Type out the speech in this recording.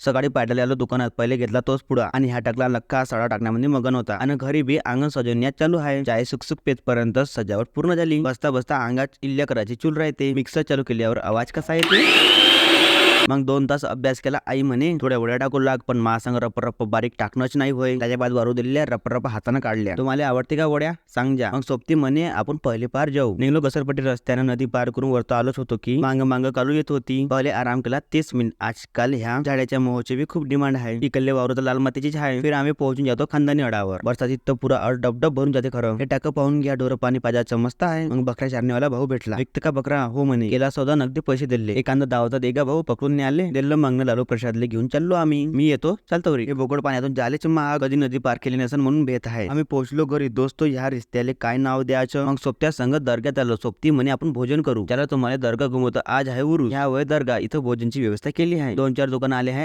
सकाळी पायदळी आलो दुकानात, पहिले घेतला तोच पुडा आणि ह्या टाकला लक्का सडा टाकण्यामध्ये मगन होता. आणि घरी बी अंगण सजवण्यात चालू आहे. चाय सुकसुक पेजपर्यंत सजावट पूर्ण झाली. बसता बसता अंगात इल्ल्या करायची चूल राहते. मिक्सर चालू केल्यावर आवाज कसा येते. मग 2 तास अभ्यास केला. आई म्हणे थोड्या वड्या टाकू लाग, पण महासंग रप बारीक टाकणंच नाही होय. त्याच्या बाद वारू दिलेल्या रप हाताने काढल्या. तुम्हाला आवडते का वड्या, सांग जा. मग सोबती म्हणे आपण पहिले पार जाऊ. निघलो घसरपट्टी रस्त्याने, नदी पार करून वरतो आलोच होतो की मांग कालू येत होती. पहिले आराम केला 30 मिनिट. आजकाल ह्या झाडाच्या मोहची बी खूप डिमांड आहे. इकडले वावरू तर लाल मातीचीच आहे. फिर आम्ही पोहोचून जातो खानदानी अडावर. बरसातीत तर पुरा डबडब भरून जाते खरं. हे टाकं पाहून घ्या, डोरं पाणी पाजायचं मस्त आहे. मग बकऱ्या चारण्यावाला भाऊ भेटला. विकत का बकरा, हो म्हणे. गेला सौदा, नगदी पैसे दिले. एखादा दावतात एका भाऊ पकडून न्याले. दिल्लं मागणं लालू प्रसादले घेऊन चाललो आम्ही. मी येतो चालतो रे. हे बोकड पाण्यातून जालेच महाग, कधी नदी पार केली नसेल म्हणून भेट आहे. आम्ही पोहोचलो घरी. दोस्तो ह्या रिश्त्याले काय नाव द्यायचं. मग सोबत्या संगत दर्ग्यात आलो. सोबती म्हणे आपण भोजन करू. त्याला तुम्हाला दर्गा घुमवतो. आज आहे उरूस. ह्या वय दर्गा इथं भोजनची व्यवस्था केली आहे. 2-4 दुकान आले आहे.